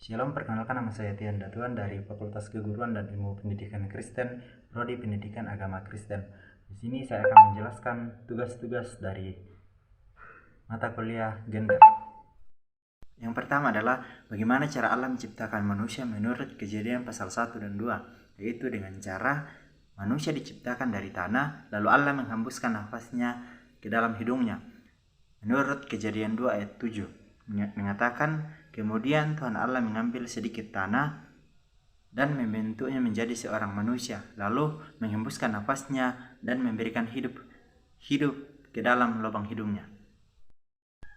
Shalom, perkenalkan nama saya Tian Datuan dari Fakultas Keguruan dan Ilmu Pendidikan Kristen, Prodi Pendidikan Agama Kristen. Di sini saya akan menjelaskan tugas-tugas dari mata kuliah gender. Yang pertama adalah bagaimana cara Allah menciptakan manusia menurut Kejadian pasal 1 dan 2, yaitu dengan cara manusia diciptakan dari tanah, lalu Allah menghembuskan nafasnya ke dalam hidungnya. Menurut Kejadian 2 ayat 7 mengatakan, kemudian Tuhan Allah mengambil sedikit tanah dan membentuknya menjadi seorang manusia, lalu menghembuskan nafasnya dan memberikan hidup ke dalam lubang hidungnya.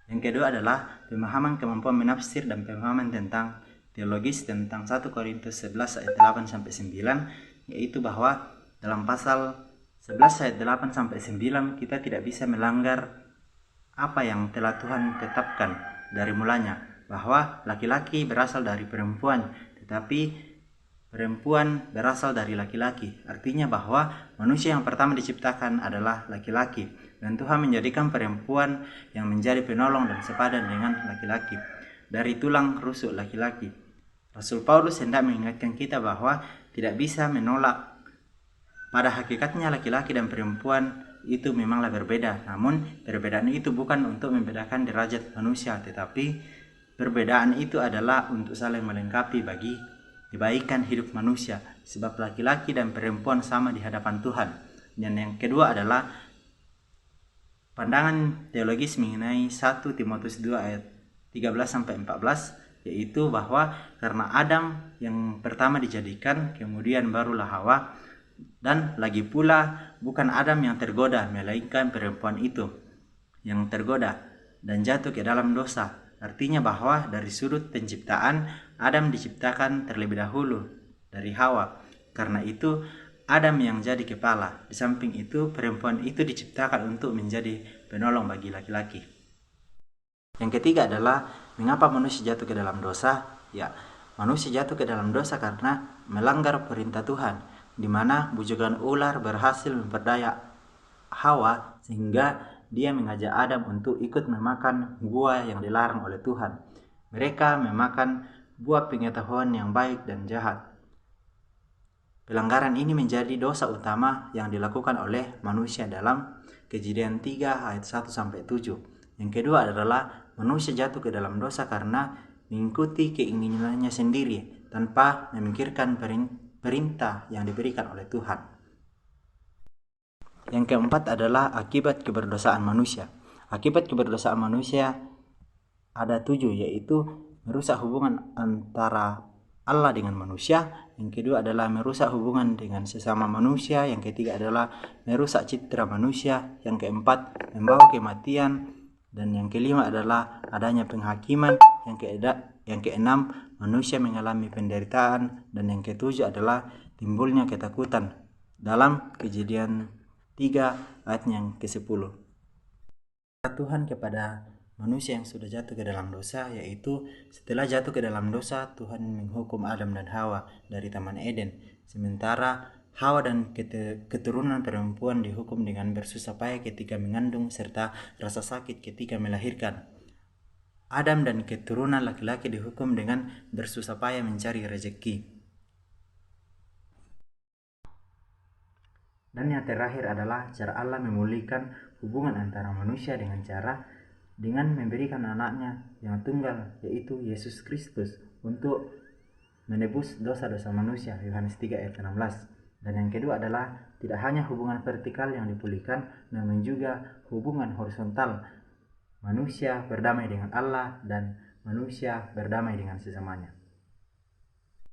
Yang kedua adalah pemahaman kemampuan menafsir dan pemahaman tentang teologis tentang 1 Korintus 11 ayat 8 sampai 9, yaitu bahwa dalam pasal 11 ayat 8 sampai 9 kita tidak bisa melanggar apa yang telah Tuhan tetapkan dari mulanya, bahwa laki-laki berasal dari perempuan, tetapi perempuan berasal dari laki-laki. Artinya bahwa manusia yang pertama diciptakan adalah laki-laki, dan Tuhan menjadikan perempuan yang menjadi penolong dan sepadan dengan laki-laki dari tulang rusuk laki-laki. Rasul Paulus hendak mengingatkan kita bahwa tidak bisa menolak pada hakikatnya laki-laki dan perempuan itu memanglah berbeda, namun perbedaan itu bukan untuk membedakan derajat manusia, tetapi perbedaan itu adalah untuk saling melengkapi bagi kebaikan hidup manusia, sebab laki-laki dan perempuan sama di hadapan Tuhan. Dan yang kedua adalah pandangan teologis mengenai 1 Timotius 2 ayat 13-14, yaitu bahwa karena Adam yang pertama dijadikan, kemudian barulah Hawa, dan lagi pula bukan Adam yang tergoda, melainkan perempuan itu yang tergoda dan jatuh ke dalam dosa. Artinya bahwa dari sudut penciptaan, Adam diciptakan terlebih dahulu dari Hawa. Karena itu Adam yang jadi kepala. Di samping itu perempuan itu diciptakan untuk menjadi penolong bagi laki-laki. Yang ketiga adalah mengapa manusia jatuh ke dalam dosa? Ya, manusia jatuh ke dalam dosa karena melanggar perintah Tuhan, di mana bujukan ular berhasil memperdaya Hawa sehingga dia mengajak Adam untuk ikut memakan buah yang dilarang oleh Tuhan. Mereka memakan buah pengetahuan yang baik dan jahat. Pelanggaran ini menjadi dosa utama yang dilakukan oleh manusia dalam Kejadian 3 ayat 1-7. Yang kedua adalah manusia jatuh ke dalam dosa karena mengikuti keinginannya sendiri tanpa memikirkan perintah yang diberikan oleh Tuhan. Yang keempat adalah akibat keberdosaan manusia. Akibat keberdosaan manusia ada 7, yaitu merusak hubungan antara Allah dengan manusia. Yang kedua adalah merusak hubungan dengan sesama manusia. Yang ketiga adalah merusak citra manusia. Yang keempat membawa kematian. Dan yang kelima adalah adanya penghakiman. Yang keenam manusia mengalami penderitaan. Dan yang ketujuh adalah timbulnya ketakutan dalam Kejadian 3 ayat yang ke-10. Tuhan kepada manusia yang sudah jatuh ke dalam dosa, yaitu setelah jatuh ke dalam dosa Tuhan menghukum Adam dan Hawa dari Taman Eden, sementara Hawa dan keturunan perempuan dihukum dengan bersusah payah ketika mengandung serta rasa sakit ketika melahirkan. Adam dan keturunan laki-laki dihukum dengan bersusah payah mencari rezeki. Dan yang terakhir adalah cara Allah memulihkan hubungan antara manusia dengan memberikan anaknya yang tunggal, yaitu Yesus Kristus, untuk menebus dosa-dosa manusia, Yohanes 3 ayat 16. Dan yang kedua adalah tidak hanya hubungan vertikal yang dipulihkan, namun juga hubungan horizontal, manusia berdamai dengan Allah dan manusia berdamai dengan sesamanya.